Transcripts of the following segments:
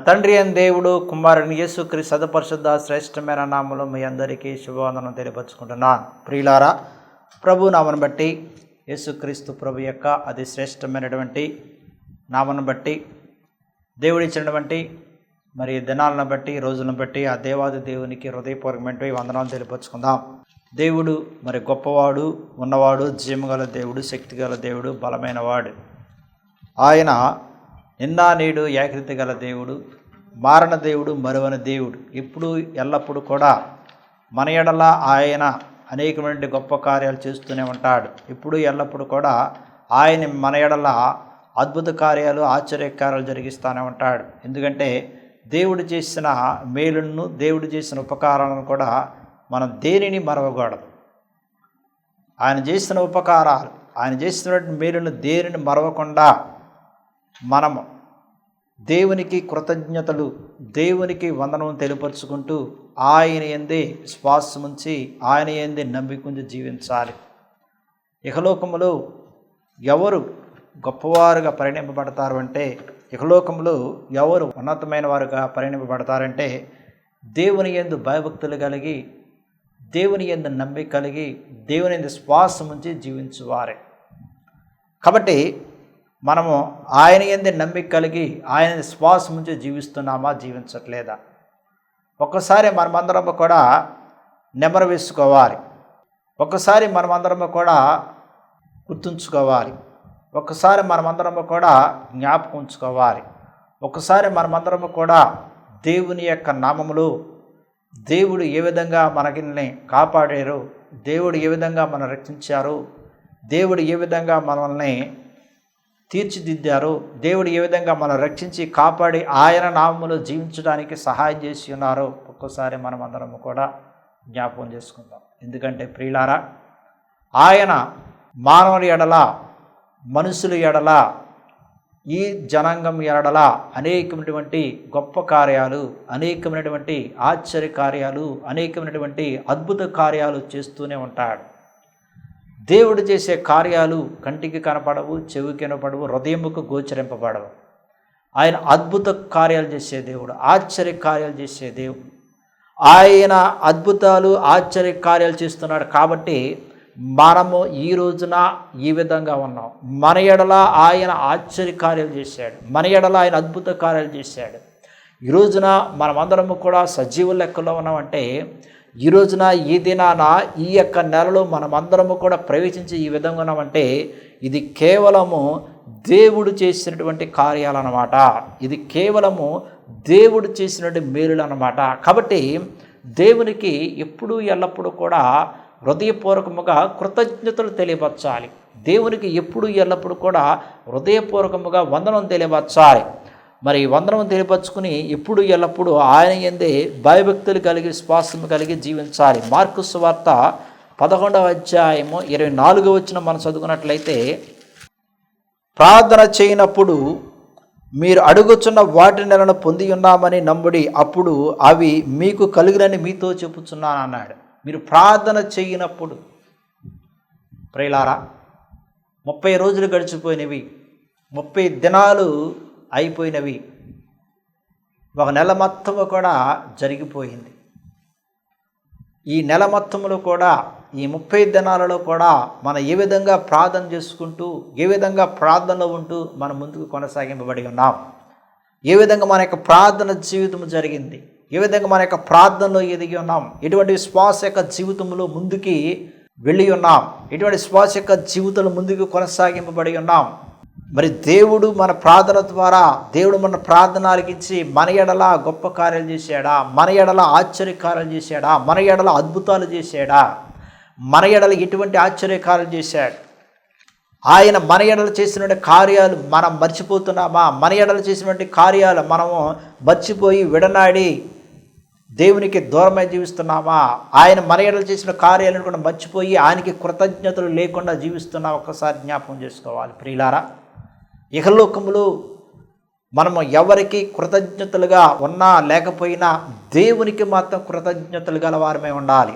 తండ్రి అయిన దేవుడు కుమారుని యేసుక్రీస్తు సదపరిశుద్ధ శ్రేష్టమైన నామములో మీ అందరికీ శుభవందనం తెలియపరుచుకుంటున్నాను. ప్రియులారా, ప్రభు నామను బట్టి యేసుక్రీస్తు ప్రభు యొక్క అతి శ్రేష్టమైనటువంటి నామను బట్టి దేవుడిచ్చినటువంటి మరి దినాలను బట్టి రోజులను బట్టి ఆ దేవాది దేవునికి హృదయపూర్వకమైన వందనాలు తెలియపరుచుకుందాం. దేవుడు మరి గొప్పవాడు, ఉన్నవాడు, జీవగల దేవుడు, శక్తిగల దేవుడు, బలమైన వాడు. ఆయన నిన్న నేడు ఏకరీతి గల దేవుడు, మారణ దేవుడు, మరువని దేవుడు. ఇప్పుడు ఎల్లప్పుడూ కూడా మన ఎడల ఆయన అనేకమైన గొప్ప కార్యాలు చేస్తూనే ఉంటాడు. ఇప్పుడు ఎల్లప్పుడూ కూడా ఆయన మన ఎడల అద్భుత కార్యాలు, ఆశ్చర్యకార్యాలు జరిగిస్తూనే ఉంటాడు. ఎందుకంటే దేవుడు చేసిన మేలును, దేవుడు చేసిన ఉపకారాలను కూడా మనం దేనిని మరవకూడదు. ఆయన చేసిన ఉపకారాలు, ఆయన చేసినటువంటి మేలును దేనిని మరవకుండా మనము దేవునికి కృతజ్ఞతలు, దేవునికి వందనం తెలియపరుచుకుంటూ ఆయన యందే శ్వాసముంచి, ఆయన యందే నమ్మికుంచి జీవించాలి. ఇహలోకములో ఎవరు గొప్పవారుగా పరిణింపబడతారు అంటే, ఇహలోకములో ఎవరు ఉన్నతమైన వారుగా పరిణింపబడతారంటే, దేవుని యందు భయభక్తులు కలిగి, దేవుని యందు నమ్మిక కలిగి, దేవుని యందు శ్వాసముంచి జీవించువారే. కాబట్టి మనము ఆయన యందే నమ్మిక కలిగి ఆయన శ్వాసం నుంచి జీవిస్తున్నామా, జీవించట్లేదా? ఒక్కసారి మనమందరము కూడా నెమరు వేసుకోవాలి. ఒక్కసారి మనమందరము కూడా గుర్తుంచుకోవాలి. ఒక్కసారి మనమందరము కూడా జ్ఞాపకం ఉంచుకోవాలి. ఒకసారి మనమందరము కూడా దేవుని యొక్క నామములో దేవుడు ఏ విధంగా మనల్ని కాపాడారు, దేవుడు ఏ విధంగా మనం రక్షించారు, దేవుడు ఏ విధంగా మనల్ని తీర్చిదిద్దారు, దేవుడు ఏ విధంగా మనం రక్షించి కాపాడి ఆయన నామములో జీవించడానికి సహాయం చేసి ఉన్నారో ఒక్కసారి మనం అందరం కూడా జ్ఞాపకం చేసుకుందాం. ఎందుకంటే ప్రియులారా, ఆయన మానవుల ఎడల, మనుషుల ఎడల, ఈ జనాంగం ఎడల అనేకమైనటువంటి గొప్ప కార్యాలు, అనేకమైనటువంటి ఆశ్చర్య కార్యాలు, అనేకమైనటువంటి అద్భుత కార్యాలు చేస్తూనే ఉంటాడు. దేవుడు చేసే కార్యాలు కంటికి కనపడవు, చెవికి కనపడవు, హృదయముకు గోచరింపబడవు. ఆయన అద్భుత కార్యాలు చేసే దేవుడు, ఆశ్చర్య కార్యాలు చేసే దేవుడు. ఆయన అద్భుతాలు, ఆశ్చర్య కార్యాలు చేస్తున్నాడు కాబట్టి మనము ఈ రోజున ఈ విధంగా ఉన్నాం. మన ఎడల ఆయన ఆశ్చర్య కార్యాలు చేశాడు, మన ఎడల ఆయన అద్భుత కార్యాలు చేశాడు. ఈ రోజున మనమందరము కూడా సజీవ లెక్కలో ఉన్నామంటే, ఈ రోజున ఈ దినాన ఈ యొక్క నెలలో మనమందరము కూడా ప్రవేశించి ఈ విధంగా ఉన్నామంటే ఇది కేవలము దేవుడు చేసినటువంటి కార్యాలు అన్నమాట. ఇది కేవలము దేవుడు చేసినటువంటి మేలులు అన్నమాట. కాబట్టి దేవునికి ఎప్పుడూ ఎల్లప్పుడూ కూడా హృదయపూర్వకముగా కృతజ్ఞతలు తెలియపరచాలి. దేవునికి ఎప్పుడూ ఎల్లప్పుడూ కూడా హృదయపూర్వకముగా వందనం తెలియపరచాలి. మరి వందనం తెలియపరచుకుని ఎప్పుడు ఎల్లప్పుడూ ఆయన యందే భయభక్తులు కలిగి, శ్వాసము కలిగి జీవించాలి. మార్కు సువార్త 11వ అధ్యాయము 24వ వచనం మనం చదువుకున్నట్లయితే, ప్రార్థన చేయనప్పుడు మీరు అడుగుచున్న వాటి నెలను పొంది ఉన్నామని నమ్ముడి, అప్పుడు అవి మీకు కలుగునని మీతో చెప్పుచున్నాను అన్నాడు. మీరు ప్రార్థన చేయనప్పుడు, ప్రియులారా, 30 రోజులు గడిచిపోయినవి, 30 దినాలు అయిపోయినవి, ఒక నెల మొత్తము కూడా జరిగిపోయింది. ఈ నెల మొత్తములో కూడా, ఈ 30 దినాలలో కూడా మనం ఏ విధంగా ప్రార్థన చేసుకుంటూ, ఏ విధంగా ప్రార్థనలో ఉంటూ మనం ముందుకు కొనసాగింపబడి ఉన్నాం, ఏ విధంగా మన యొక్క ప్రార్థన జీవితం జరిగింది, ఏ విధంగా మన యొక్క ప్రార్థనలో ఎదిగి ఉన్నాం, ఎటువంటి శ్వాస యొక్క జీవితంలో ముందుకి వెళ్ళి ఉన్నాం, ఎటువంటి శ్వాస యొక్క జీవితంలో ముందుకు కొనసాగింపబడి ఉన్నాం. మరి దేవుడు మన ప్రార్థన ద్వారా, దేవుడు మన ప్రార్థన ఆలకించి మన ఎడల గొప్ప కార్యాలు చేశాడా, మన ఎడల ఆశ్చర్య కార్యాలు చేశాడా, మన ఎడల అద్భుతాలు చేశాడా, మన ఎడల ఎటువంటి ఆశ్చర్య కార్యాలు చేశాడు. ఆయన మన ఎడల చేసినటువంటి కార్యాలు మనం మర్చిపోతున్నామా? మన ఎడల చేసినటువంటి కార్యాలు మనము మర్చిపోయి విడనాడి దేవునికి దూరమై జీవిస్తున్నామా? ఆయన మన ఎడల చేసిన కార్యాలను కూడా మర్చిపోయి ఆయనకి కృతజ్ఞతలు లేకుండా జీవిస్తున్నాం. ఒక్కసారి జ్ఞాపకం చేసుకోవాలి ప్రియులారా. ఇహలోకములో మనము ఎవరికి కృతజ్ఞతలుగా ఉన్నా లేకపోయినా దేవునికి మాత్రం కృతజ్ఞతలు గల వారమే ఉండాలి.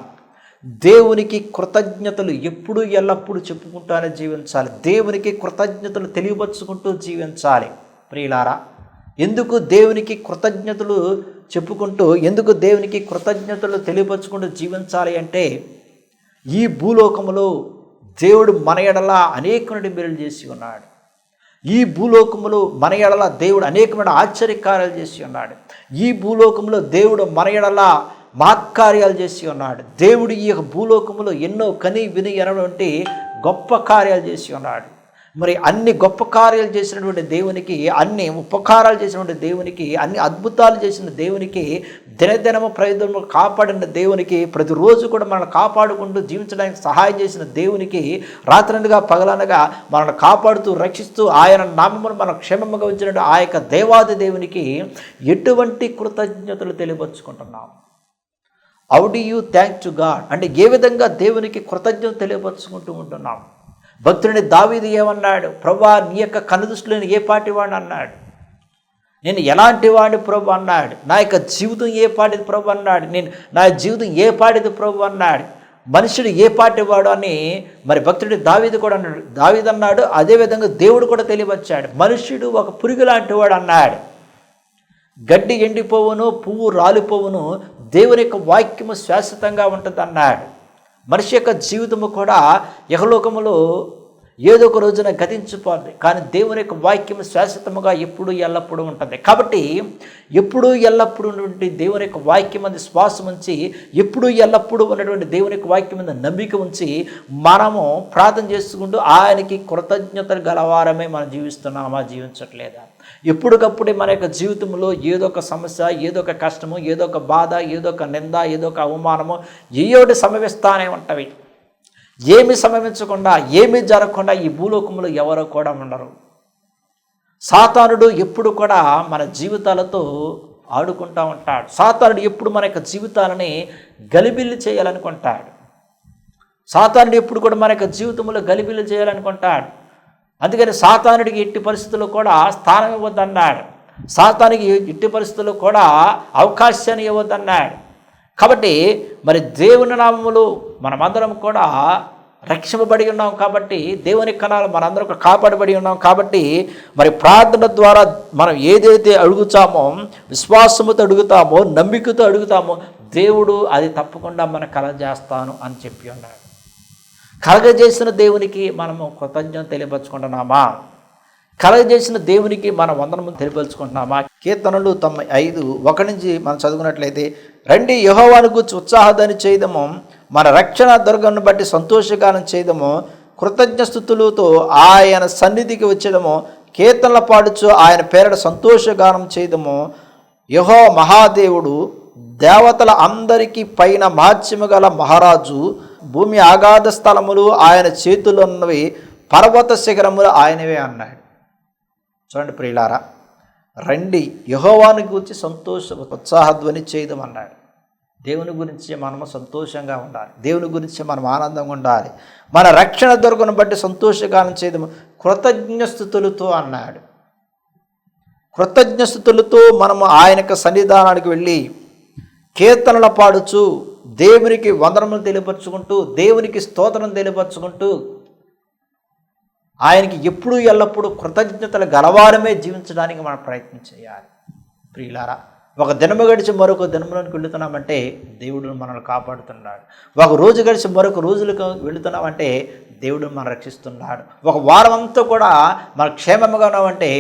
దేవునికి కృతజ్ఞతలు ఎప్పుడూ ఎల్లప్పుడూ చెప్పుకుంటూనే జీవించాలి. దేవునికి కృతజ్ఞతలు తెలియపరుచుకుంటూ జీవించాలి. ప్రియులారా, ఎందుకు దేవునికి కృతజ్ఞతలు చెప్పుకుంటూ, ఎందుకు దేవునికి కృతజ్ఞతలు తెలియపరుచుకుంటూ జీవించాలి అంటే, ఈ భూలోకములో దేవుడు మన ఎడల అనేకమైన మేలులు చేసి ఉన్నాడు. ఈ భూలోకములో మన ఎడల దేవుడు అనేకమైన ఆశ్చర్యకార్యాలు చేసి ఉన్నాడు. ఈ భూలోకంలో దేవుడు మన ఎడల మహత్కార్యాలు చేసి ఉన్నాడు. దేవుడు ఈ భూలోకములో ఎన్నో కని విని ఎనటువంటి గొప్ప కార్యాలు చేసి ఉన్నాడు. మరి అన్ని గొప్ప కార్యాలు చేసినటువంటి దేవునికి, అన్ని ఉపకారాలు చేసినటువంటి దేవునికి, అన్ని అద్భుతాలు చేసిన దేవునికి, దినదినము ప్రయోజనము కాపాడిన దేవునికి, ప్రతిరోజు కూడా మనల్ని కాపాడుకుంటూ జీవించడానికి సహాయం చేసిన దేవునికి, రాత్రనగా పగలనగా మనల్ని కాపాడుతూ రక్షిస్తూ ఆయన నామమును మనం క్షేమంగా ఉంచినట్టు ఆ యొక్క దేవాది దేవునికి ఎటువంటి కృతజ్ఞతలు తెలియపరుచుకుంటున్నాం? How do you thank to God అంటే ఏ విధంగా దేవునికి కృతజ్ఞతలు తెలియపరుచుకుంటూ ఉంటున్నాం? భక్తుడిని దావీదు ఏమన్నాడు? ప్రభువా, నీ యొక్క కనుదృష్టిలో నేను ఏ పాటి వాడిని అన్నాడు. నేను ఎలాంటి వాడిని ప్రభు అన్నాడు. నా యొక్క జీవితం ఏ పాటిది ప్రభు అన్నాడు. నా జీవితం ఏ పాటిది ప్రభు అన్నాడు. మనుషుడు ఏ పాటి వాడు అని మరి భక్తుడి దావీదు కూడా అన్నాడు. దావీదు అన్నాడు, అదేవిధంగా దేవుడు కూడా తెలియవచ్చాడు. మనుష్యుడు ఒక పురుగు లాంటి వాడు అన్నాడు. గడ్డి ఎండిపోవును, పువ్వు రాలిపోవును, దేవుని యొక్క వాక్యము శాశ్వతంగా ఉంటుంది అన్నాడు. మనిషి యొక్క జీవితము కూడా యహలోకములో ఏదో ఒక రోజున గతించిపోతుంది, కానీ దేవుని యొక్క వాక్యం శాశ్వతముగా ఎప్పుడు ఎల్లప్పుడూ ఉంటుంది. కాబట్టి ఎప్పుడు ఎల్లప్పుడూ ఉన్నటువంటి దేవుని యొక్క వాక్యం మీద శ్వాసం ఉంచి, ఎప్పుడు ఎల్లప్పుడూ ఉన్నటువంటి దేవుని యొక్క వాక్యం మీద నమ్మిక ఉంచి మనము ప్రార్థన చేసుకుంటూ ఆయనకి కృతజ్ఞతలు గలవారమే మనం జీవిస్తున్నామా, జీవించట్లేదా? ఎప్పటికప్పుడే మన యొక్క జీవితంలో ఏదో ఒక సమస్య, ఏదో ఒక కష్టము, ఏదో ఒక బాధ, ఏదో ఒక నింద, ఏదో ఒక అవమానము ఏయోటి సంభవిస్తానే ఉంటవి. ఏమి సంభవించకుండా, ఏమీ జరగకుండా ఈ భూలోకంలో ఎవరో కూడా ఉండరు. సాతానుడు ఎప్పుడు కూడా మన జీవితాలతో ఆడుకుంటూ ఉంటాడు. సాతానుడు ఎప్పుడు మన యొక్క జీవితాలని గలిబిల్లి చేయాలనుకుంటాడు. సాతానుడు ఎప్పుడు కూడా మన యొక్క జీవితంలో గలిబిల్లి చేయాలనుకుంటాడు. అందుకని సాతానుడికి ఎట్టి పరిస్థితుల్లో కూడా స్థానం ఇవ్వద్దన్నాడు. సాతానికి ఎట్టి పరిస్థితుల్లో కూడా అవకాశాన్ని ఇవ్వద్దన్నాడు. కాబట్టి మరి దేవుని నామములో మనమందరం కూడా రక్షింపబడి ఉన్నాం. కాబట్టి దేవుని కణాలు మనందరం కాపాడబడి ఉన్నాం. కాబట్టి మరి ప్రార్థన ద్వారా మనం ఏదైతే అడుగుతామో, విశ్వాసముతో అడుగుతామో, నమ్మికతో అడుగుతామో, దేవుడు అది తప్పకుండా మన కలగజేస్తాను అని చెప్పి ఉన్నాడు. కలగజేసిన దేవునికి మనము కృతజ్ఞత తెలియపరుచుకుంటున్నామా? కలగజేసిన దేవునికి మనం వందనము తెలియపరుచుకుంటున్నామా? కీర్తనలు 95:1 నుంచి మనం చదువుకున్నట్లయితే, రండి యెహోవాను గూర్చి ఉత్సాహధ్వని చేయదము, మన రక్షణ దుర్గమును బట్టి సంతోషగానం చేయదము, కృతజ్ఞస్థుతులతో ఆయన సన్నిధికి వచ్చేదము, కీర్తనల పాడుచు ఆయన పేరట సంతోషగానం చేయదము. యెహోవా మహాదేవుడు, దేవతల అందరికీ పైన మహాత్మ్యము గల మహారాజు, భూమి ఆగాధ స్థలములు ఆయన చేతుల్లో ఉన్నవి, పర్వత శిఖరములు ఆయనవే అన్నాడు. చూడండి ప్రియులారా, రండి యెహోవాను గురించి ఉత్సాహధ్వని చేయదమన్నాడు. దేవుని గురించి మనము సంతోషంగా ఉండాలి. దేవుని గురించి మనం ఆనందంగా ఉండాలి. మన రక్షణ దుర్గమును బట్టి సంతోషగానం చేయదము, కృతజ్ఞస్థుతులతో అన్నాడు. కృతజ్ఞస్థుతులతో మనము ఆయన యొక్క సన్నిధానానికి వెళ్ళి కీర్తనలు పాడుచు దేవునికి వందనములు తెలియపరుచుకుంటూ, దేవునికి స్తోత్రం తెలియపరుచుకుంటూ, ఆయనకి ఎప్పుడు ఎల్లప్పుడూ కృతజ్ఞతలు గలవారమే జీవించడానికి మనం ప్రయత్నం చేయాలి. ప్రియులారా, ఒక దినము గడిచి మరొక దినములోకి వెళుతున్నామంటే దేవుడు మనల్ని కాపాడుతున్నాడు. ఒక రోజు గడిచి మరొక రోజులకు వెళుతున్నామంటే దేవుడు మనం రక్షిస్తున్నాడు. ఒక వారం అంతా కూడా మన క్షేమంగా ఉన్నామంటే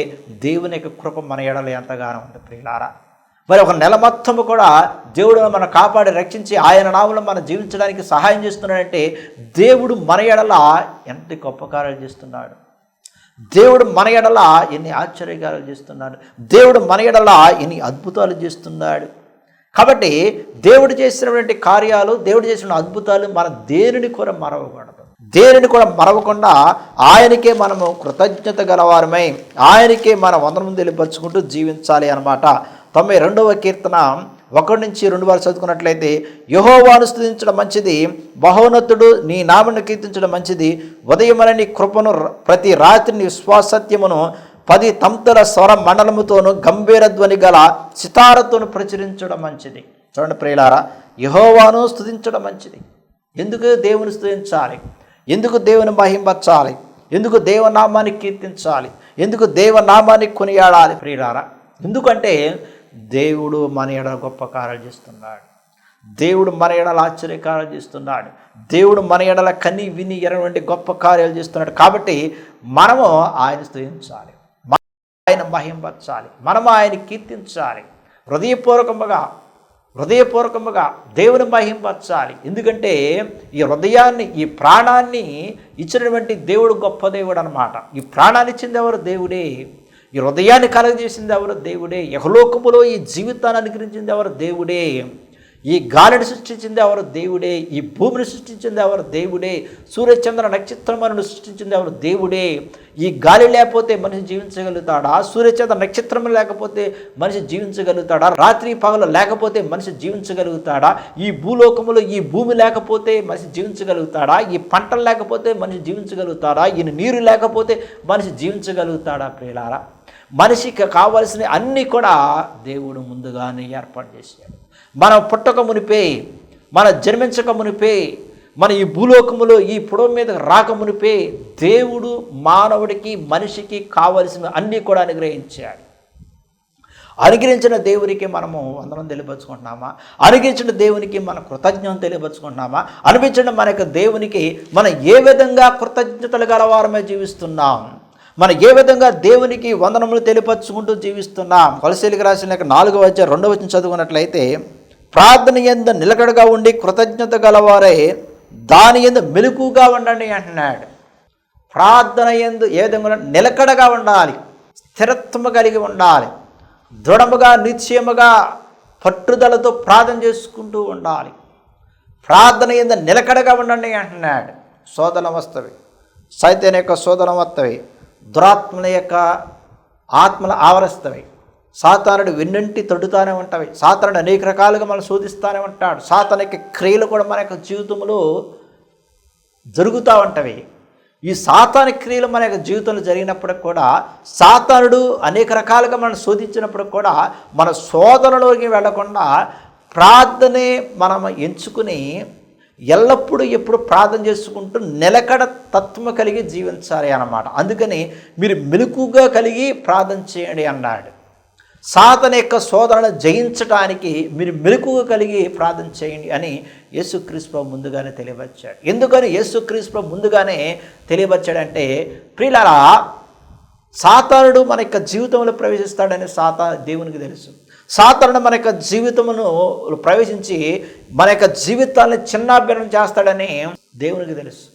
దేవుని యొక్క కృప మన ఎడల ఎంతగానో ఉంది. ప్రియులారా, మరి ఒక నెల మొత్తము కూడా దేవుడు మనం కాపాడి రక్షించి ఆయన నామములో మనం జీవించడానికి సహాయం చేస్తున్నాడంటే దేవుడు మన ఎడల ఎంత గొప్ప కార్యాలు చేస్తున్నాడు. దేవుడు మన ఎడల ఎన్ని ఆశ్చర్యకార్యాలు చేస్తున్నాడు. దేవుడు మన ఎడల ఎన్ని అద్భుతాలు చేస్తున్నాడు. కాబట్టి దేవుడు చేసినటువంటి కార్యాలు, దేవుడు చేసిన అద్భుతాలు మనం దేనిని కూడా మరవకూడదు. దేనిని కూడా మరవకుండా ఆయనకే మనము కృతజ్ఞత గలవారమై ఆయనకే మన వందనము తెలియపరుచుకుంటూ జీవించాలి అన్నమాట. 92వ కీర్తన 1 నుంచి 2 వరకు చదువుకున్నట్లయితే, యెహోవాను స్తుతించడం మంచిది, బహోన్నతుడు నీ నామమును కీర్తించడం మంచిది, ఉదయమున నీ కృపను, ప్రతి రాత్రి నీ విశ్వాసత్యమును 10 తంతుల స్వర మండలముతోను గంభీర ధ్వని గల సితారతోను ప్రచురించడం మంచిది. చూడండి ప్రియులారా, యెహోవాను స్తుతించడం మంచిది. ఎందుకు దేవుని స్తుతించాలి? ఎందుకు దేవుని మహింపరచాలి? ఎందుకు దేవనామాన్ని కీర్తించాలి? ఎందుకు దేవనామాన్ని కొనియాడాలి? ప్రియులారా, ఎందుకంటే దేవుడు మన ఎడల గొప్ప కార్యాలు చేస్తున్నాడు. దేవుడు మన ఎడల ఆశ్చర్యకార్యాలు చేస్తున్నాడు. దేవుడు మన ఎడల కని విని ఎరవంటి గొప్ప కార్యాలు చేస్తున్నాడు. కాబట్టి మనము ఆయన స్తుతించాలి, ఆయన మహింపరచాలి, మనము ఆయన కీర్తించాలి. హృదయపూర్వకముగా దేవుని మహింపరచాలి. ఎందుకంటే ఈ హృదయాన్ని, ఈ ప్రాణాన్ని ఇచ్చినటువంటి దేవుడు గొప్ప దేవుడు అన్నమాట. ఈ ప్రాణాన్ని ఇచ్చింది ఎవరు? దేవుడే. ఈ హృదయాన్ని కలగజేసింది ఎవరు? దేవుడే. యహలోకములో ఈ జీవితాన్ని అనుగ్రహించింది ఎవరు? దేవుడే. ఈ గాలిని సృష్టించింది ఎవరు? దేవుడే. ఈ భూమిని సృష్టించింది ఎవరు? దేవుడే. సూర్యచంద్ర నక్షత్రములను సృష్టించింది ఎవరు? దేవుడే. ఈ గాలి లేకపోతే మనిషి జీవించగలుగుతాడా? సూర్యచంద్ర నక్షత్రం లేకపోతే మనిషి జీవించగలుగుతాడా? రాత్రి పగలు లేకపోతే మనిషి జీవించగలుగుతాడా? ఈ భూలోకములో ఈ భూమి లేకపోతే మనిషి జీవించగలుగుతాడా? ఈ పంటలు లేకపోతే మనిషి జీవించగలుగుతాడా? ఈ నీరు లేకపోతే మనిషి జీవించగలుగుతాడా? ప్రియులారా, మనిషికి కావలసిన అన్నీ కూడా దేవుడు ముందుగానే ఏర్పాటు చేశాడు. మనం పుట్టక మునిపే, మన జన్మించక మునిపే, మన ఈ భూలోకములో ఈ పొడవు మీద రాక మునిపే దేవుడు మానవుడికి, మనిషికి కావలసిన అన్నీ కూడా అనుగ్రహించాడు. అనుగ్రహించిన దేవునికి మనము వందనం తెలియపరుచుకుంటున్నామా? అనుగ్రహించిన దేవునికి మన కృతజ్ఞత తెలియపరుచుకుంటున్నామా? అనిపించిన మన యొక్క దేవునికి మనం ఏ విధంగా కృతజ్ఞతలు గలవారమే జీవిస్తున్నాం? మనం ఏ విధంగా దేవునికి వందనములు తెలియపరుచుకుంటూ జీవిస్తున్నాం? కొలసీలకు రాసిన 4:2 చదువుకున్నట్లయితే, ప్రార్థన యందు నిలకడగా ఉండి కృతజ్ఞత గలవారే దాని యందు మెలకుగా ఉండండి అంటున్నాడు. ప్రార్థన యందు ఏ విధంగా నిలకడగా ఉండాలి, స్థిరత్వము కలిగి ఉండాలి, దృఢముగా నిశ్చయముగా పట్టుదలతో ప్రార్థన చేసుకుంటూ ఉండాలి. ప్రార్థన యందు నిలకడగా ఉండండి అంటున్నాడు. శోధనలు వస్తవి, సైతాన్ యొక్క శోధనలు వస్తవి, దురాత్మల యొక్క ఆత్మలు ఆవరిస్తవి, సాతానుడు వెన్నంటి తొడుతానే ఉంటాయి. సాతానుడు అనేక రకాలుగా మనం శోధిస్తూనే ఉంటాడు. సాతాను యొక్క క్రియలు కూడా మన యొక్క జీవితంలో జరుగుతూ ఉంటవి. ఈ సాతాను క్రియలు మన యొక్క జీవితంలో జరిగినప్పుడు కూడా, సాతానుడు అనేక రకాలుగా మనం శోధించినప్పుడు కూడా మన శోధనలోకి వెళ్లకుండా ప్రార్థనే మనం ఎంచుకుని ఎల్లప్పుడూ ఎప్పుడు ప్రార్థన చేసుకుంటూ నిలకడ తత్వము కలిగి జీవించాలి అన్నమాట. అందుకని మీరు మెలకుగా కలిగి ప్రార్థన చేయండి అన్నాడు. సాతాను యొక్క శోధనను జయించడానికి మీరు మెలకుగా కలిగి ప్రార్థన చేయండి అని యేసుక్రీస్తు ముందుగానే తెలియవచ్చాడు. ఎందుకని యేసుక్రీస్తు ముందుగానే తెలియవచ్చాడంటే, ప్రియులారా, సాతానుడు మన యొక్క జీవితంలో ప్రవేశిస్తాడని దేవునికి తెలుసు. సాతానుడు మన యొక్క జీవితమును ప్రవేశించి మన యొక్క జీవితాన్ని చిన్నాభిన్నం చేస్తాడని దేవునికి తెలుసు.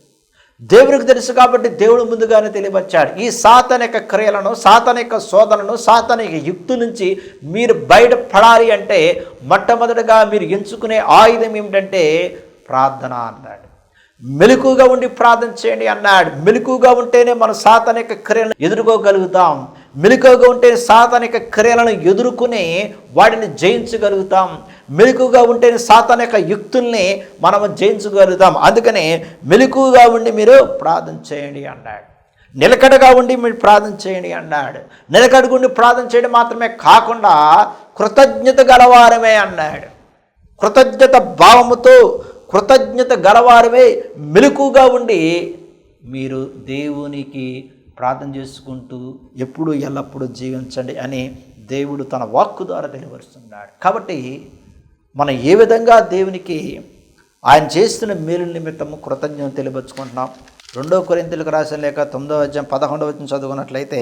దేవునికి తెలుసు కాబట్టి దేవుడు ముందుగానే తెలియవచ్చాడు. ఈ సాతాను యొక్క క్రియలను, సాతాను యొక్క శోధనను, సాతాను యొక్క యుక్తి నుంచి మీరు బయటపడాలి అంటే మొట్టమొదటిగా మీరు ఎంచుకునే ఆయుధం ఏమిటంటే ప్రార్థన అన్నాడు. మెలకుగా ఉండి ప్రార్థన చేయండి అన్నాడు. మెలకుగా ఉంటేనే మనం సాతాను యొక్క క్రియలను ఎదుర్కోగలుగుతాం. మెలకుగా ఉంటే సాతాను యొక్క క్రియలను ఎదుర్కొని వాటిని జయించగలుగుతాం. మెలకుగా ఉంటేనే సాతాను యొక్క యుక్తుల్ని మనం జయించగలుగుతాం. అందుకని మెలకుగా ఉండి మీరు ప్రార్థన చేయండి అన్నాడు. నిలకడగా ఉండి మీరు ప్రార్థన చేయండి అన్నాడు. నిలకడగా ఉండి ప్రార్థన చేయడం మాత్రమే కాకుండా కృతజ్ఞత గలవారమే అన్నాడు. కృతజ్ఞత భావముతో, కృతజ్ఞత గలవారమే మెలకుగా ఉండి మీరు దేవునికి ప్రార్థన చేసుకుంటూ ఎప్పుడు ఎల్లప్పుడూ జీవించండి అని దేవుడు తన వాక్కు ద్వారా తెలియపరుస్తున్నాడు. కాబట్టి మనం ఏ విధంగా దేవునికి ఆయన చేస్తున్న మేలు నిమిత్తము కృతజ్ఞత తెలియపరుచుకుంటున్నాం. 2 కొరింథీయులకు రాసిన లేఖ 9:11 చదువుకున్నట్లయితే,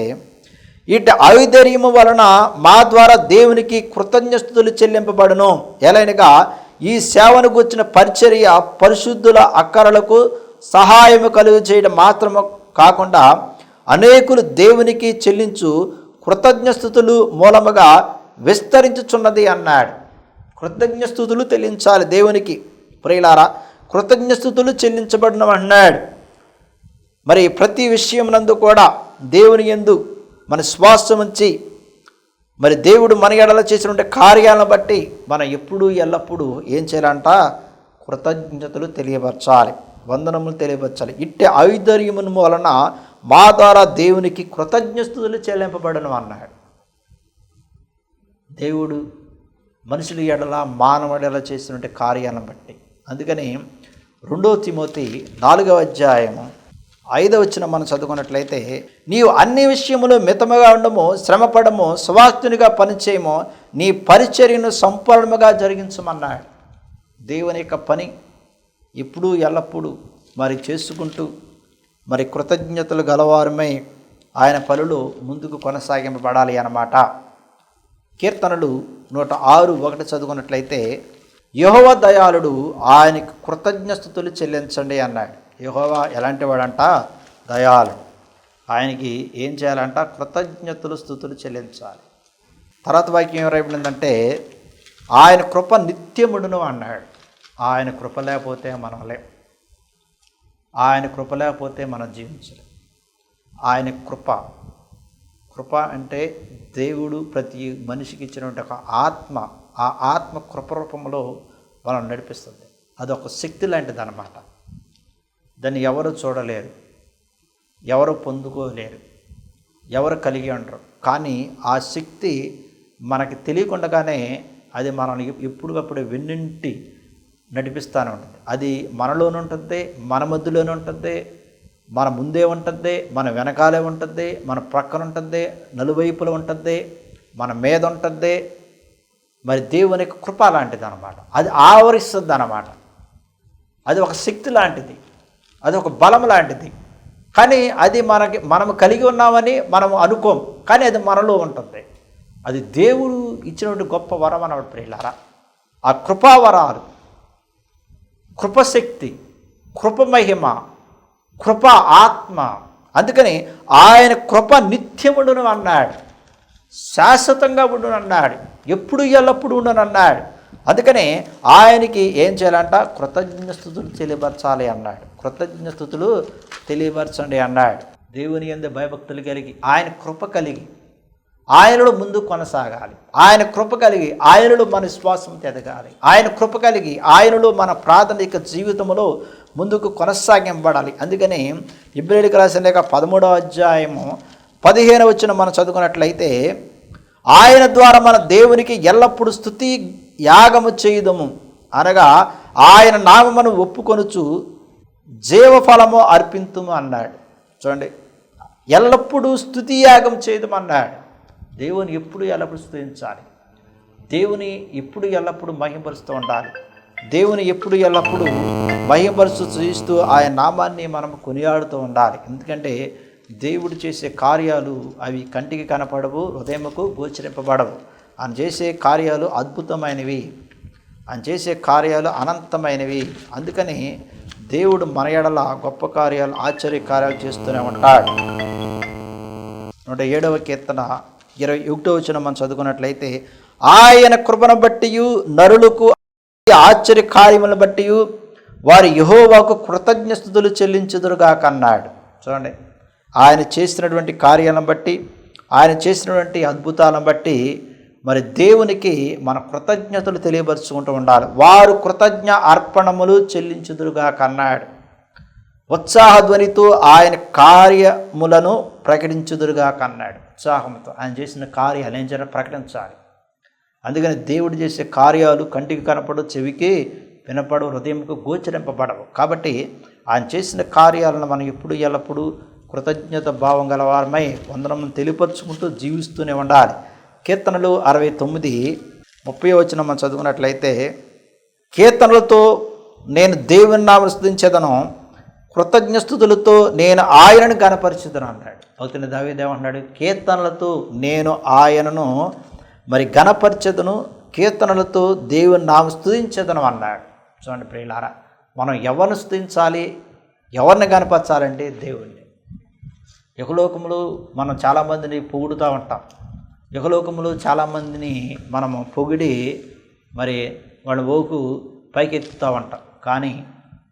ఇటు ఔదార్యము వలన మా ద్వారా దేవునికి కృతజ్ఞతలు చెల్లింపబడును. ఎలాగనగా ఈ సేవను గూర్చిన పరిచర్య పరిశుద్ధుల అక్కరలకు సహాయము కలుగు చేయడం మాత్రము కాకుండా అనేకులు దేవునికి చెల్లించు కృతజ్ఞస్థుతులు మూలముగా విస్తరించుచున్నది అన్నాడు. కృతజ్ఞస్థుతులు చెల్లించాలి దేవునికి. ప్రియులారా, కృతజ్ఞస్థుతులు చెల్లించబడిన అన్నాడు. మరి ప్రతి విషయం నందు కూడా దేవుని యందు మన శ్వాసం ఉంచి, మరి దేవుడు మన ఎడల చేసినటువంటి కార్యాలను బట్టి మనం ఎప్పుడూ ఎల్లప్పుడూ ఏం చేయాలంట? కృతజ్ఞతలు తెలియపరచాలి, వందనములు తెలియపరచాలి. ఇట్టే ఔదార్యమును వలన మా ద్వారా దేవునికి కృతజ్ఞతలు చెల్లింపబడను అన్నాడు. దేవుడు మనుషుల ఎడల, మానవుడి ఎడల చేసినటువంటి కార్యాలను బట్టి. అందుకని 2 తిమోతి 4:6 5వ వచనం మనం చదువుకున్నట్లయితే, నీవు అన్ని విషయములు మితముగా ఉండము, శ్రమపడము, సువాస్తునిగా పనిచేయము, నీ పరిచర్యను సంపూర్ణముగా జరిగించమన్నాడు. దేవుని యొక్క పని ఎప్పుడూ ఎల్లప్పుడూ మరి చేసుకుంటూ మరి కృతజ్ఞతలు గలవారమై ఆయన పనులు ముందుకు కొనసాగింపబడాలి అన్నమాట. కీర్తనలు 106:1 చదువుకున్నట్లయితే, యెహోవా దయాళుడు, ఆయనకు కృతజ్ఞస్తుతులు చెల్లించండి అన్నాడు. యెహోవా ఎలాంటి వాడంట? దయాళుడు. ఆయనకి ఏం చేయాలంట? కృతజ్ఞతలు స్తుతులు చెల్లించాలి. తర్వాత వాక్యం ఏం రాయబడిందంటే, ఆయన కృప నిత్యముడును అన్నాడు. ఆయన కృప లేకపోతే మనం లేం. ఆయన కృప లేకపోతే మనం జీవించలేం. ఆయన కృప అంటే దేవుడు ప్రతి మనిషికి ఇచ్చినటువంటి ఒక ఆత్మ. ఆ ఆత్మ కృప రూపంలో మనం నడిపిస్తుంది. అదొక శక్తి లాంటిది అన్నమాట. దాన్ని ఎవరు చూడలేరు, ఎవరు పొందుకోలేరు, ఎవరు కలిగి ఉండరు. కానీ ఆ శక్తి మనకి తెలియకుండానే అది మనల్ని ఎప్పటికప్పుడు వెన్నింటి నడిపిస్తూనే ఉంటుంది. అది మనలోనే ఉంటుంది, మన మధ్యలోనే ఉంటుంది, మన ముందే ఉంటుంది, మన వెనకాలే ఉంటుంది, మన ప్రక్కన ఉంటుంది, నలువైపులో ఉంటుంది, మన మీద ఉంటుంది. మరి దేవుని యొక్క కృప లాంటిది అన్నమాట. అది ఆవరిస్తుంది అన్నమాట. అది ఒక శక్తి లాంటిది, అది ఒక బలం లాంటిది. కానీ అది మనము కలిగి ఉన్నామని మనం అనుకోం, కానీ అది మనలో ఉంటుంది. అది దేవుడు ఇచ్చినటువంటి గొప్ప వరం అన్నమాట ప్రియులారా. ఆ కృపావరాలు, కృపశక్తి, కృపమహిమ, కృప ఆత్మ. అందుకని ఆయన కృప నిత్యముడును అన్నాడు, శాశ్వతంగా ఉండును అన్నాడు, ఎప్పుడు ఎల్లప్పుడు ఉండును అన్నాడు. అందుకని ఆయనకి ఏం చేయాలంట? కృతజ్ఞస్తుతులు తెలియపరచాలి అన్నాడు. కృతజ్ఞస్తుతులు తెలియపరచండి అన్నాడు. దేవుని యందు భయభక్తులు కలిగి, ఆయన కృప కలిగి ఆయనలో ముందు కొనసాగాలి. ఆయన కృప కలిగి ఆయనలో మన విశ్వాసం ఎదగాలి. ఆయన కృప కలిగి ఆయనలో మన ప్రాథమిక జీవితంలో ముందుకు కొనసాగింపబడాలి. అందుకని ఇబ్రాయీయులకు రాసిన లేఖ 13వ అధ్యాయము 15వ వచనం మనం చదువుకున్నట్లయితే, ఆయన ద్వారా మన దేవునికి ఎల్లప్పుడూ స్తుతి యాగము చేయుదము, అనగా ఆయన నామమును ఒప్పుకొనుచు జీవఫలము అర్పింతుము అన్నాడు. చూడండి, ఎల్లప్పుడూ స్తుతి యాగం చేయదమన్నాడు. దేవుని ఎప్పుడు ఎల్లప్పుడు స్తుతించాలి. దేవుని ఎప్పుడు ఎల్లప్పుడు మహిమపరుస్తూ ఉండాలి. దేవుని ఎప్పుడు ఎల్లప్పుడు మహిమపరుస్తూ స్తుతిస్తూ ఆయన నామాన్ని మనం కొనియాడుతూ ఉండాలి. ఎందుకంటే దేవుడు చేసే కార్యాలు అవి కంటికి కనపడవు, హృదయముకు గోచరింపబడవు. ఆయన చేసే కార్యాలు అద్భుతమైనవి, ఆయన చేసే కార్యాలు అనంతమైనవి. అందుకని దేవుడు మన ఎడల గొప్ప కార్యాలు, ఆశ్చర్య కార్యాలు చేస్తూనే ఉంటాడు. 107వ కీర్తన 21వ వచనం మనం చదువుకున్నట్లయితే, ఆయన కృపను బట్టి నరులకు ఆశ్చర్య కార్యములను బట్టి వారి యెహోవాకు కృతజ్ఞస్తుతులు చెల్లించుదురుగాక అన్నాడు. చూడండి, ఆయన చేసినటువంటి కార్యాలను బట్టి, ఆయన చేసినటువంటి అద్భుతాలను బట్టి మరి దేవునికి మన కృతజ్ఞతలు తెలియపరుచుకుంటూ ఉండాలి. వారు కృతజ్ఞ అర్పణములు చెల్లించుదురుగాక అన్నాడు. ఉత్సాహధ్వనితో ఆయన కార్యములను ప్రకటించుదురుగాక అన్నాడు. ఉత్సాహంతో ఆయన చేసిన కార్యాలు ఏం చేయాలి? ప్రకటించాలి. అందుకని దేవుడు చేసే కార్యాలు కంటికి కనపడు, చెవికి వినపడు, హృదయంకు గోచరింపబడవు. కాబట్టి ఆయన చేసిన కార్యాలను మనం ఎప్పుడు ఎల్లప్పుడూ కృతజ్ఞత భావం గలవారమై వందనమును తెలియపరుచుకుంటూ జీవిస్తూనే ఉండాలి. కీర్తనలు 69:30వ వచనం మనం చదువుకున్నట్లయితే, కీర్తనలతో నేను దేవుని నామమును స్తుతించెదను, కృతజ్ఞస్తుతులతో నేను ఆయనను గణపరిచెదను అన్నాడు. భక్తుని దావీదు ఏమంటున్నాడు? కీర్తనలతో నేను ఆయనను మరి గణపరిచెదను, కీర్తనలతో దేవుని నామమును స్తుతించెదను అన్నాడు. చూడండి ప్రియులారా, మనం ఎవరిని స్తుతించాలి, ఎవరిని గణపరచాలంటే దేవుణ్ణి. ఇహలోకములో మనం చాలామందిని పొగుడుతూ ఉంటాం. ఇహలోకములో చాలామందిని మనము పొగిడి మరి వాళ్ళ ఓకు పైకెత్తుతూ ఉంటాం. కానీ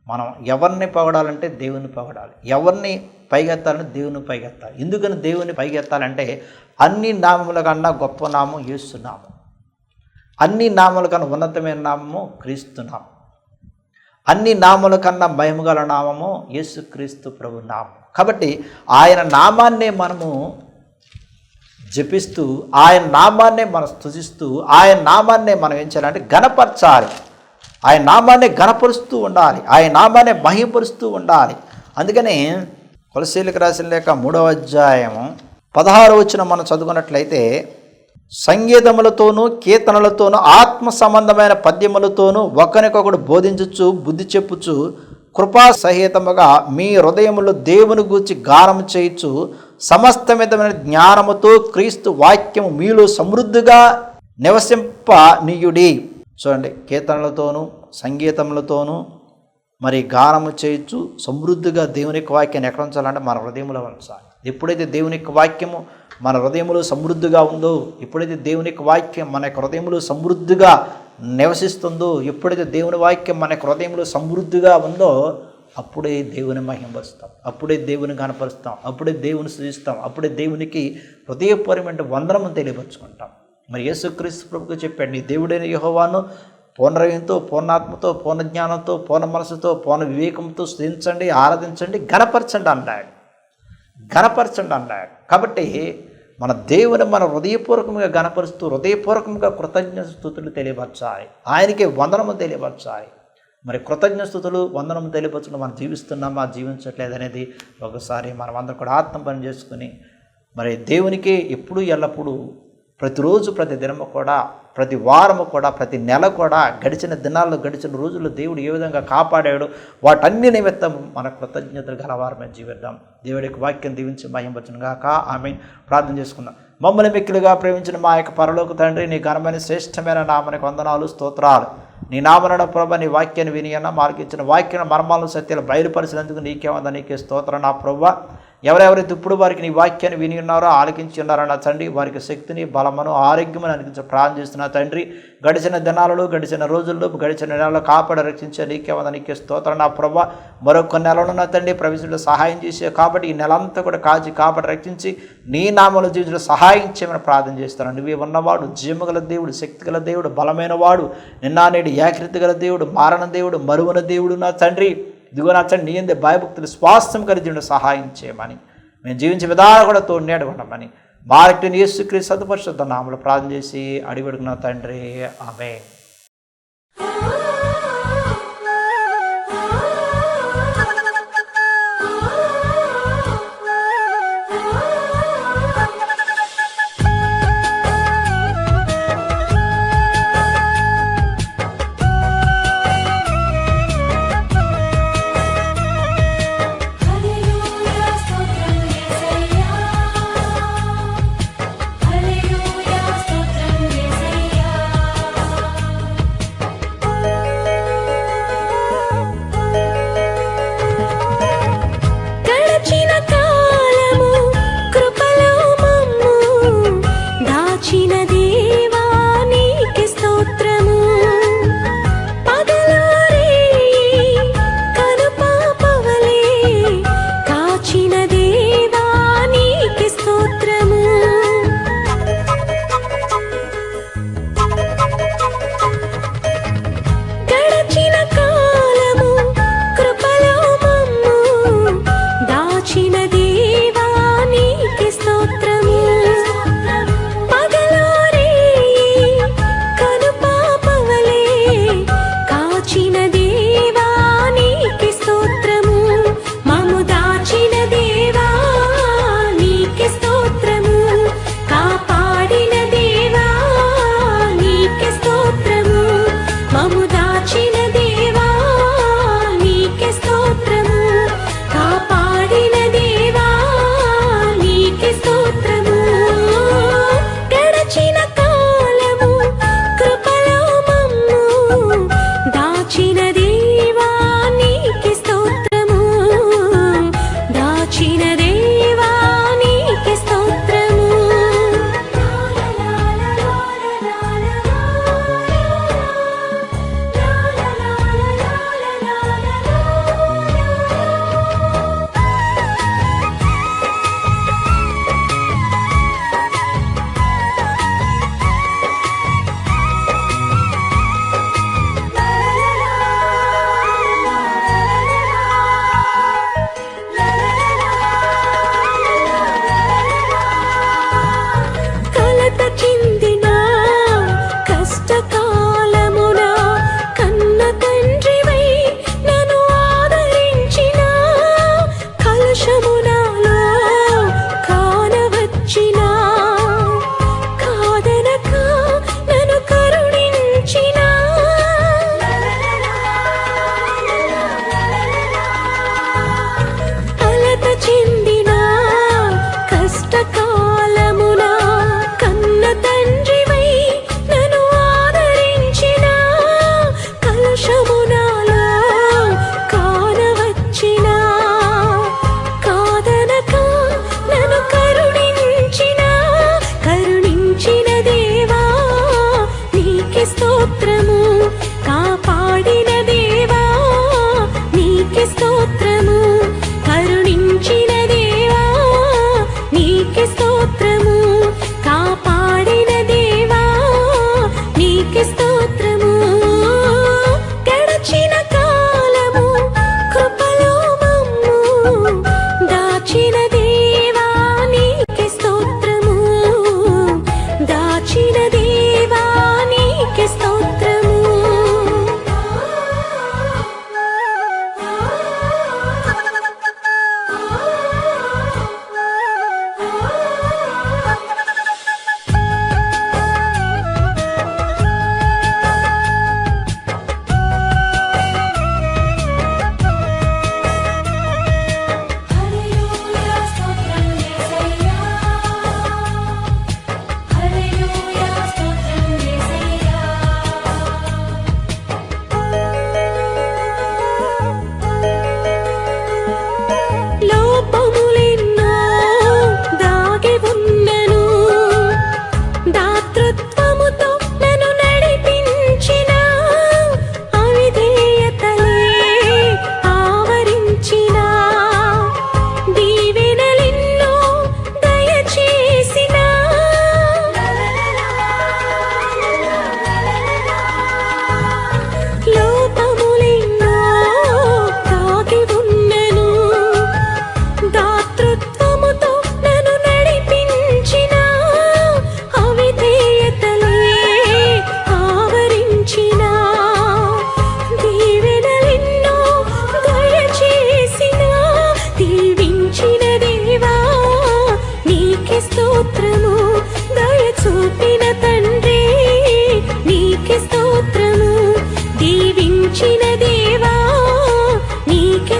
మనం ఎవరిని పొగడాలంటే దేవుని పొగడాలి. ఎవరిని పైకెత్తాలంటే దేవుని పైకెత్తాలి. ఎందుకని దేవుని పైకెత్తాలంటే అన్ని నామముల కన్నా గొప్ప నామం యేసు నామం, అన్ని నామముల కన్నా ఉన్నతమైన నామము క్రీస్తు నామం, అన్ని నామముల కన్నా మహిమగల నామము యేసుక్రీస్తు ప్రభు నామం. కాబట్టి ఆయన నామాన్నే మనము జపిస్తూ, ఆయన నామాన్నే మనం స్తుతిస్తూ, ఆయన నామాన్నే మనం ఏం చేయాలంటే గణపరచాలి. ఆయన నామాన్ని గణపరుస్తూ ఉండాలి, ఆయన నామాన్ని మహిమపరుస్తూ ఉండాలి. అందుకని కొలస్సీలకు రాసిన లేఖ 3వ అధ్యాయము 16వ వచనం మనం చదువుకున్నట్లయితే, సంగీతములతోనూ కీర్తనలతోనూ ఆత్మ సంబంధమైన పద్యములతోనూ ఒకరికొకడు బోధించుచు బుద్ధి చెప్పుచు కృపా సహితముగా మీ హృదయములో దేవుని గూర్చి గానము చేయుచు సమస్త విధమైన జ్ఞానముతో క్రీస్తు వాక్యము మీలో సమృద్ధిగా నివసింపనీయుడి. చూడండి, కీర్తనలతోనూ సంగీతములతోనూ మరి గానము చేయొచ్చు సమృద్ధిగా దేవుని యొక్క వాక్యాన్ని ఎక్కడ ఉంచాలంటే మన హృదయంలో ఉంచాలి. ఎప్పుడైతే దేవుని యొక్క వాక్యము మన హృదయంలో సమృద్ధిగా ఉందో, ఎప్పుడైతే దేవుని యొక్క వాక్యం మన యొక్క హృదయంలో సమృద్ధిగా నివసిస్తుందో, ఎప్పుడైతే దేవుని వాక్యం మన యొక్క హృదయంలో సమృద్ధిగా ఉందో, అప్పుడే దేవుని మహిమపరుస్తాం, అప్పుడే దేవుని కనపరుస్తాం, అప్పుడే దేవుని స్తుతిస్తాం, అప్పుడే దేవునికి హృదయపూర్వకమైన వందనము తెలియపరుచుకుంటాం. మరి యేసుక్రీస్తు ప్రభువుకు చెప్పాడు, నీ దేవుడైన యెహోవాను పూర్ణహృదయంతో, పూర్ణాత్మతో, పూర్ణ జ్ఞానంతో, పూర్ణ మనసుతో, పూర్ణ వివేకంతో స్తుతించండి, ఆరాధించండి, ఘనపరచండి అన్నాడు. కాబట్టి మన దేవుని మన హృదయపూర్వకంగా ఘనపరుస్తూ హృదయపూర్వకంగా కృతజ్ఞ స్తుతులు తెలియపరచాలి, ఆయనకే వందనము తెలియపరచాలి. మరి కృతజ్ఞ స్తుతులు వందనము తెలియపరచడం మనం జీవిస్తున్నామా జీవించట్లేదు అనేది ఒకసారి మనం అందరం కూడా ఆత్మ పని చేసుకుని మరి దేవునికి ఎప్పుడు ఎల్లప్పుడూ ప్రతిరోజు ప్రతి దినము కూడా ప్రతి వారము కూడా ప్రతి నెల కూడా గడిచిన దినాల్లో గడిచిన రోజుల్లో దేవుడు ఏ విధంగా కాపాడాడు వాటన్ని నిమిత్తం మన కృతజ్ఞతలు గలవారమే జీవిద్దాం. దేవుడికి వాక్యం దీవించి మహింపరచును గాక. ఆమేన్. ప్రార్థన చేసుకుందాం. మమ్మల్ని మిక్కిలుగా ప్రేమించిన మా యొక్క పరలోక తండ్రి, నీ ఘనమైన శ్రేష్టమైన నామనికి వందనాలు స్తోత్రాలు. నీ నామన ప్రభ నీ వాక్యాన్ని వినియన్న మార్కించిన వాక్యాన్ని మర్మాలను సత్యాలు బయలుపరిచినందుకు నీకేమందా నీకే స్తోత్రం నా ప్రభ. ఎవరెవరైతే ఇప్పుడు వారికి నీ వాక్యాన్ని విని ఉన్నారో ఆలకించి ఉన్నారో నా తండ్రి, వారికి శక్తిని బలమును ఆరోగ్యమును అందించ ప్రార్థన చేస్తున్నా తండ్రి. గడిచిన దినాలలో గడిచిన రోజుల్లో గడిచిన నెలలో కాపాడ రక్షించే నీకేమన్నా నీకే స్తోత్రం నా ప్రభ. మరొక నెలలో నా తండ్రి ప్రవేశంలో సహాయం చేసే కాబట్టి ఈ నెలంతా కూడా కాచి కాపాడ రక్షించి నీ నామములో జీవితంలో సహాయం చేయమని ప్రార్థన చేస్తాను. నువ్వే ఉన్నవాడు, జీవగల దేవుడు, శక్తిగల దేవుడు, బలమైన వాడు, నిన్నా నేడు ఏకరీతి గల దేవుడు, మారణ దేవుడు, మరువన దేవుడు నా తండ్రి. ఇదిగో నా తండ్రి, నీ అందే భయభక్తులు స్వాస్థ్యం కలిగి సహాయం చేయమని, మేము జీవించే విధానం కూడా తోడు ఉండమని భారతీయ యేసుక్రీస్తు సత్పరిశుద్ధ నామములో ప్రార్థన చేసి అడిగడుగున తండ్రి. ఆమేన్.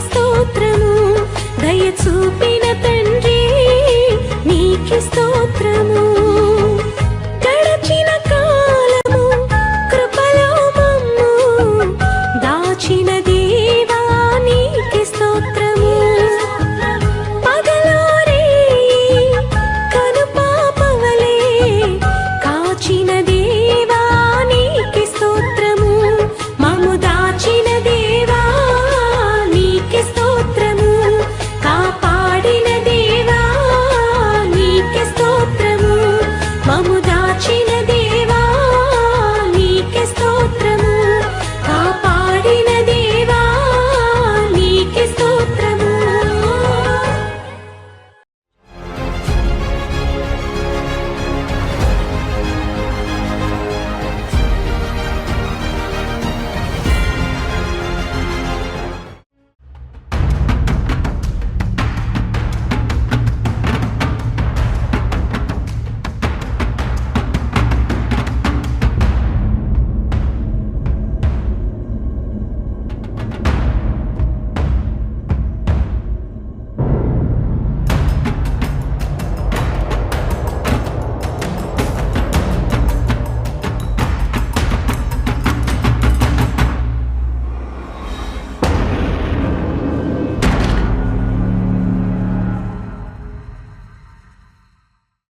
స్తోత్రము